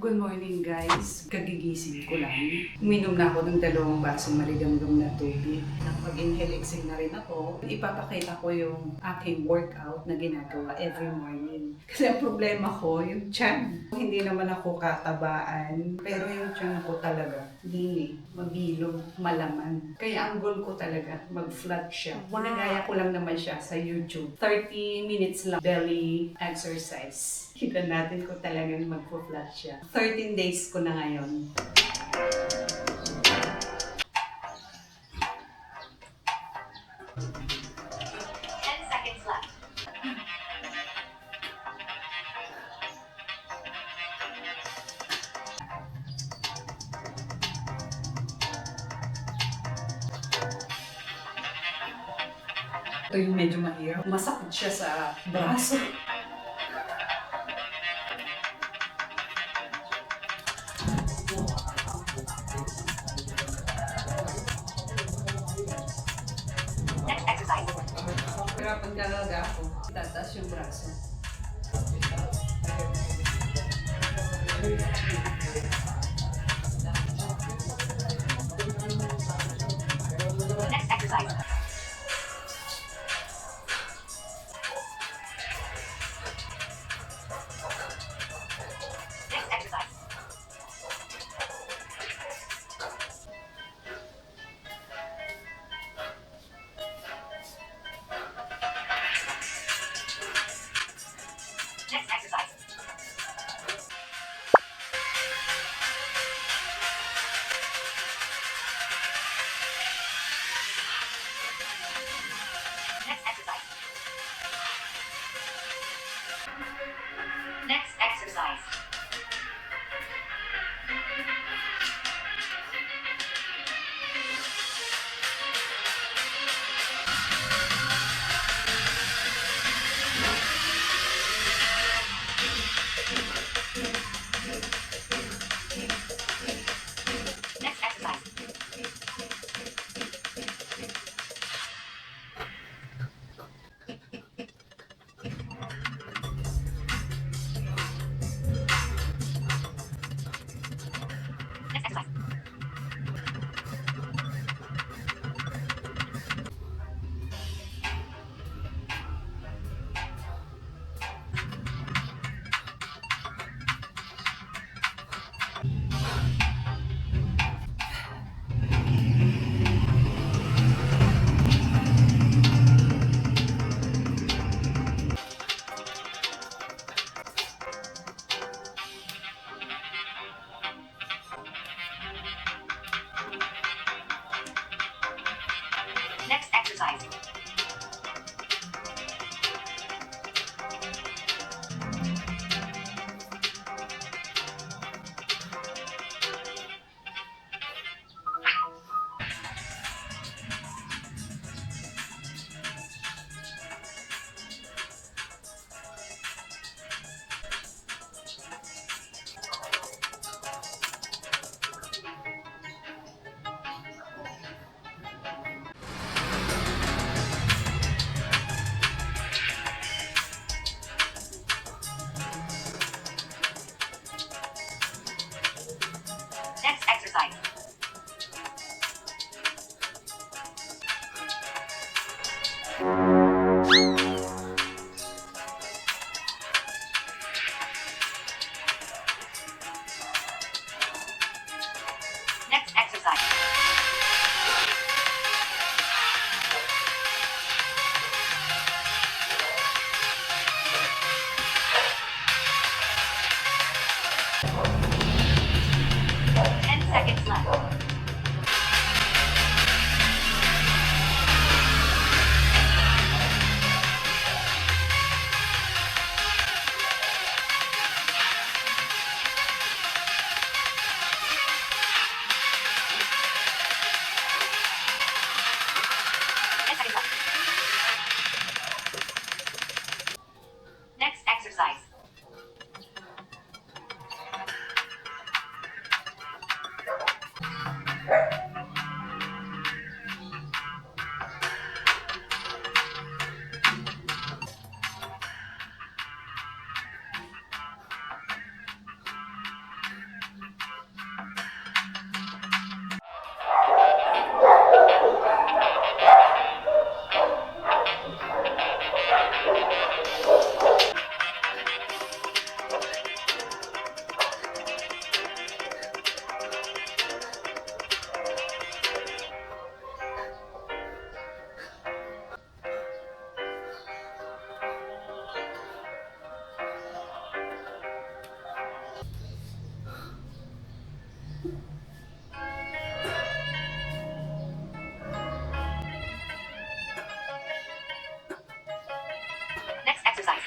Good morning guys! Kagigising ko lang. Uminom na ako ng 2 basong maligamgam na tubig. Nakapag-inhale exhale na rin ako. Ipapakita ko yung aking workout na ginagawa every morning. Kasi ang problema ko, yung tiyan. Hindi naman ako katabaan. Pero yung tiyan ko talaga, hindi mabilog, malaman. Kaya ang goal ko talaga, mag-flat siya. Ginagaya ko lang naman siya sa YouTube. 30 minutes lang belly exercise. Kita natin kung talagang mag-flat siya. 13 days ko na ngayon. Ito yung medyo mahirap. Masakit siya sa braso. Next exercise. Hirapan talaga ako. Tataas yung braso. Next exercise. Next exercise. Next exercise. Next exercise. Next exercise. Next exercise. Next exercise. Next exercise. Next exercise. Next exercise. Ten seconds left. Ten seconds left. Next exercise. Next exercise.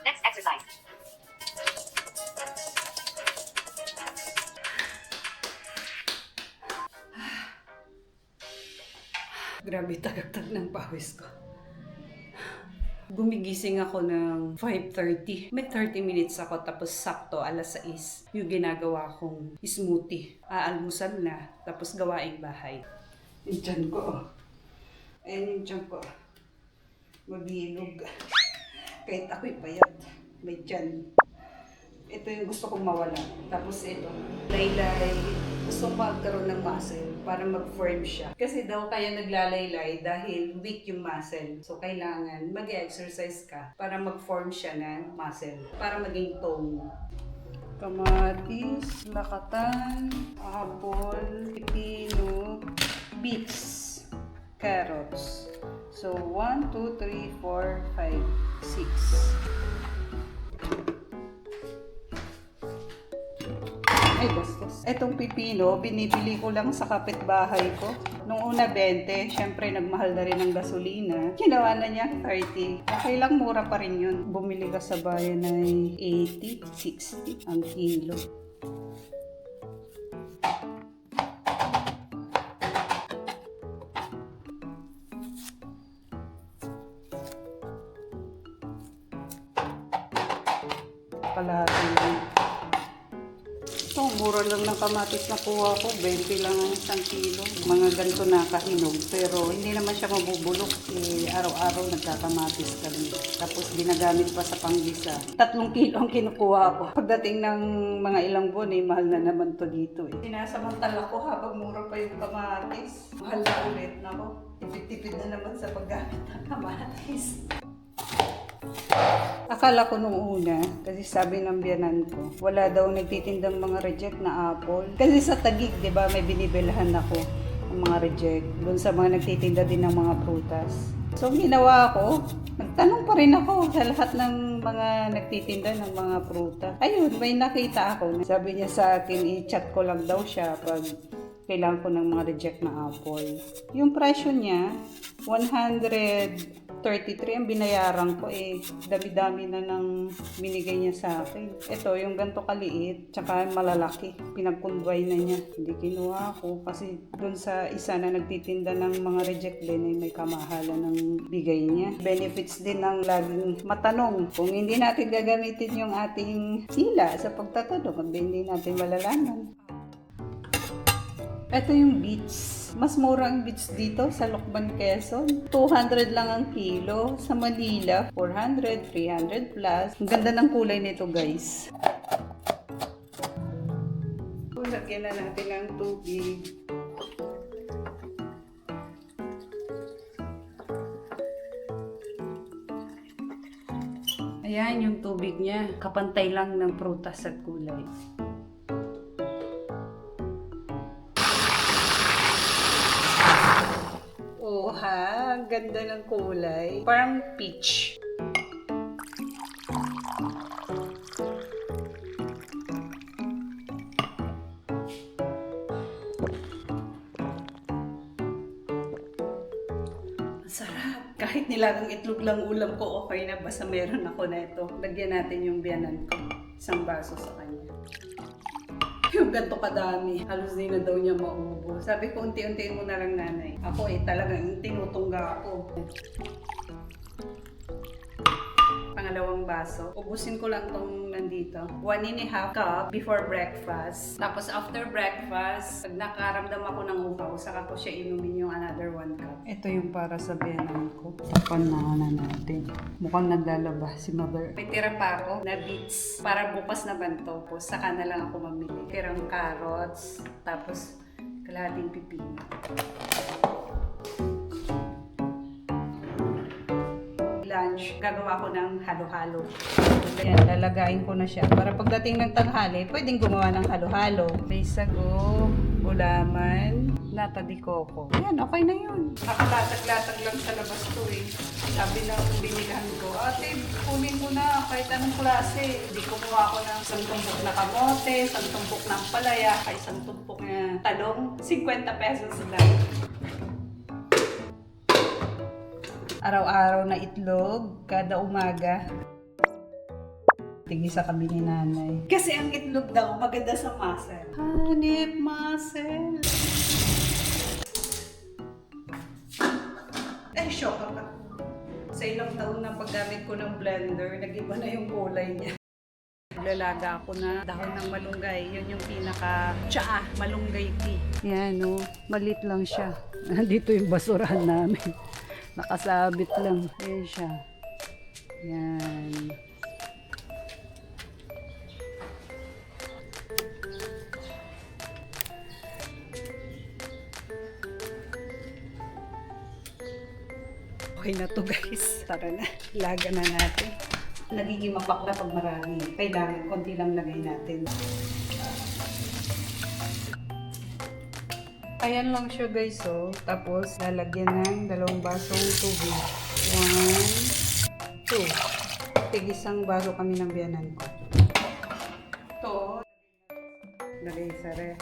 Next exercise. Grabe tagagtag ng pawis ko. Gumigising ako ng 5:30. May 30 minutes ako tapos sakto alas 6 yung ginagawa kong smoothie. Aalmusal na tapos gawaing bahay. Yung tiyan ko. Ayan yung tiyan ko. Mabilog. Kahit ako'y payat. May tiyan. Ito yung gusto kong mawala. Tapos ito, laylay. Gusto kong magkaroon ng muscle para mag-firm siya. Kasi daw kaya naglalaylay dahil weak yung muscle. So, kailangan mag-exercise ka para mag-form siya ng muscle. Para maging tone. Kamatis, lakatan, apple, pipino, beets, carrots. So, 1, 2, 3, 4, 5, 6. Ay, gastos. Etong pipino, binibili ko lang sa kapitbahay ko. Nung una 20, syempre nagmahal na rin ang gasolina. Ginawa na niya 30. Okay lang, mura pa rin yun. Bumili ka sa bayan ay 80, 60 ang kilo. Kalahati lang. Ito, mura lang ng kamatis na kuha ko. 20 lang ang isang kilo. Mga ganito nakahinog. Pero hindi naman siya mabubulok. Araw-araw nagkakamatis kami. Tapos ginagamit pa sa panggisa. 3 kilo ang kinukuha ko. Pagdating ng mga ilang buwan, mahal na naman to dito. Sinasamantala ko habang mura pa yung kamatis. Mahal na ulit. Nako, tipid-tipid na naman sa paggamit ng kamatis. Akala ko nung una, kasi sabi ng biyanan ko, wala daw nagtitindang mga reject na apple. Kasi sa Taguig, di ba, may binibilhan ako ng mga reject. Doon sa mga nagtitinda din ng mga prutas. So, ginawa ko, nagtanong pa rin ako sa lahat ng mga nagtitinda ng mga prutas. Ayun, may nakita ako. Sabi niya sa akin, i-chat ko lang daw siya pag kailangan ko ng mga reject na apple. Yung presyo niya, 133 ang binayaran ko dami-dami na nang binigay niya sa akin. Ito, yung ganito kaliit, tsaka malalaki. Pinagkunbay na niya. Hindi kinuha ko kasi dun sa isa na nagtitinda ng mga reject din ay may kamahalan ng bigay niya. Benefits din ng laging matanong. Kung hindi natin gagamitin yung ating sila sa pagtatanong, hindi natin malalaman. Ito yung beets. Mas mura ang beets dito sa Lokban, Quezon. 200 lang ang kilo. Sa Manila, 400, 300 plus. Ang ganda ng kulay nito, guys. Lagyan na natin ng tubig. Ayan yung tubig niya. Kapantay lang ng prutas at kulay. Ha, ganda ng kulay. Parang peach. Sarap. Kahit nilagang itlog lang ulam ko, okay na. Basta meron ako na ito. Lagyan natin yung biyanan ko. Isang baso sa kanya. Yung ganito kadami, halos di na daw niya maubo. Sabi ko, unti-untiin mo na lang, nanay. Ako talagang tinutungga ako. Pangalawang baso. Ubusin ko lang tong nandito. 1.5 cup before breakfast. Tapos after breakfast, pag nakaramdam ako ng uhaw, saka ko siya inumin yung another 1 cup. Ito yung para sa biyanan ko. Tapan na natin. Mukhang naglalaba si mother. May tira pa ako na beets para bukas na banto po. Saka na lang ako mamili. Tirang carrots, tapos kalahating pipino. lunch, gagawa ko ng halo-halo. Ayan, lalagayin ko na siya. Para pagdating ng tanghali, pwedeng gumawa ng halo-halo. May sago, gulaman, nata de coco. Ayan, okay na yun. Nakalatag-latag lang sa labas to eh. Sabi ng binilhan ko, ate, kunin mo na kahit anong klase. Hindi kumuha ako ng isang tumpok na kamote, isang tumpok ng palaya, kahit isang tumpok na talong. 50 pesos lang. Araw-araw na itlog, kada umaga. Tingin sa kami ni nanay. Kasi ang itlog daw maganda sa muscle. Hanip muscle. Shock ako. Sa ilang taon na paggamit ko ng blender, nag-iba na yung kulay niya. Lalaga ako na dahon ng malunggay. Yun yung pinaka tsaa, malunggay tea. Yan o, malit lang siya. Dito yung basurahan namin. Nakasabit lang. Ayan siya. Yan. Okay na to guys. Tara na. Laga na natin. Nagiging mapak na pag marami. Kailangan konti lang lagay natin. Ayan lang siya guys oh. Tapos lalagyan ng 2 basong tubig. 1, 2. Tig-isang baso kami ng biyanan ko. Ito. Lagay sa ref.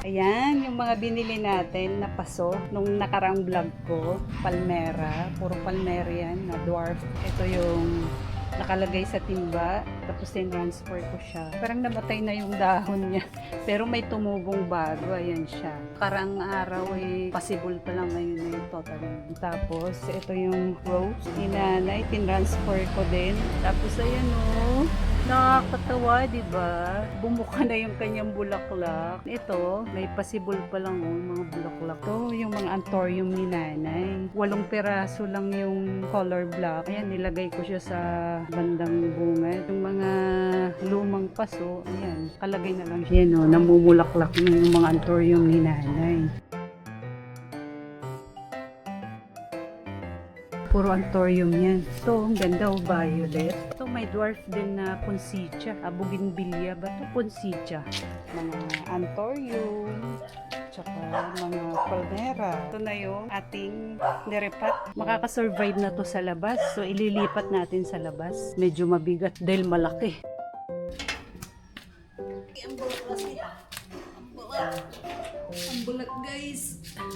Ayan, yung mga binili natin na paso nung nakaraang vlog ko, palmera, puro palmera yan, na dwarf. Ito yung nakalagay sa timba, tapos transfer ko siya. Parang namatay na yung dahon niya, pero may tumubong bago, ayan siya. Karang araw possible pa lang ngayon na yung total. Tapos, ito yung rose, inanay, tinransfer ko din. Tapos, ayan o. Nakakatawa, di ba? Bumuka na yung kanyang bulaklak. Ito, may possible pa lang mga bulaklak. Ito, yung mga anthurium ni nanay. 8 peraso lang yung color black. Ayan, nilagay ko siya sa bandang bunga. Yung mga lumang paso, ayan, kalagay na lang siya. Yan o, namumulaklak na yung mga anthurium ni nanay. Puro anthurium yan. Ito, ang ganda o, violet. Ito, may dwarf din na poinsettia. Bougainvillea ba ito? Poinsettia. Mga anthurium, tsaka mga palmera. Ito na yung ating nirepat. Makakasurvive na to sa labas. So, ililipat natin sa labas. Medyo mabigat dahil malaki. Ang bulat kasi. Ang bulat. Ang bulat guys. Ang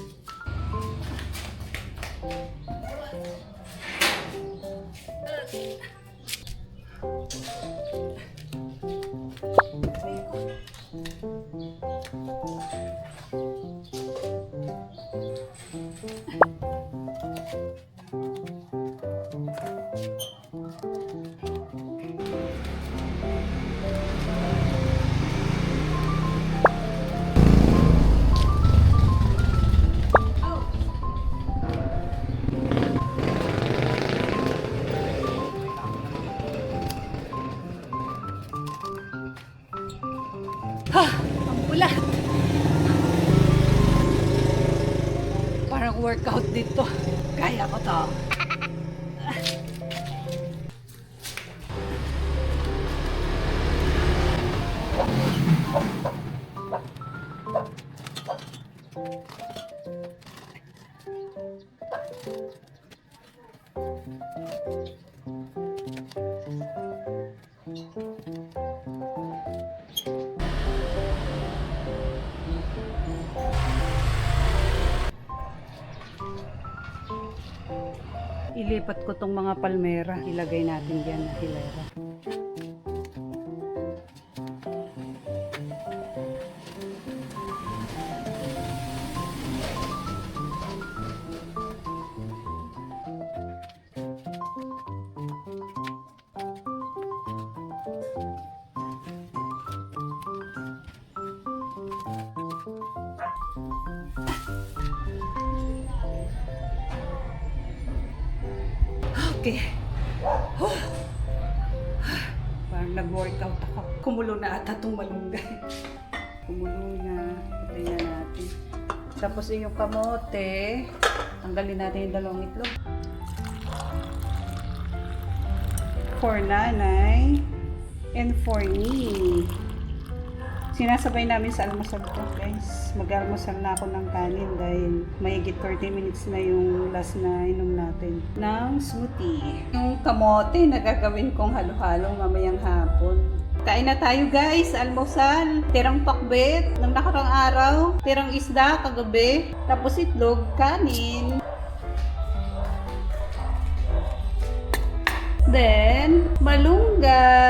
pula. Parang workout dito. Kaya ko to. Ilipat ko tong mga palmera. Ilagay natin diyan na hilera. Okay. Parang nag-workout ako. Kumulo na ata itong malunggay. Kumulo na. Patay na natin. Tapos yung kamote, tanggalin natin yung dalawang itlog. For nanay and for me. Sinasabay namin sa almusal ko, guys. Mag-almusal na ako ng kanin dahil mahigit 30 minutes na yung last na inom natin ng smoothie. Yung kamote na gagawin kong halo-halo mamayang hapon. Kain na tayo, guys. Almusal. Tirang pakbet ng nakarang araw. Tirang isda kagabi. Tapos itlog, kanin. Then, malunggay.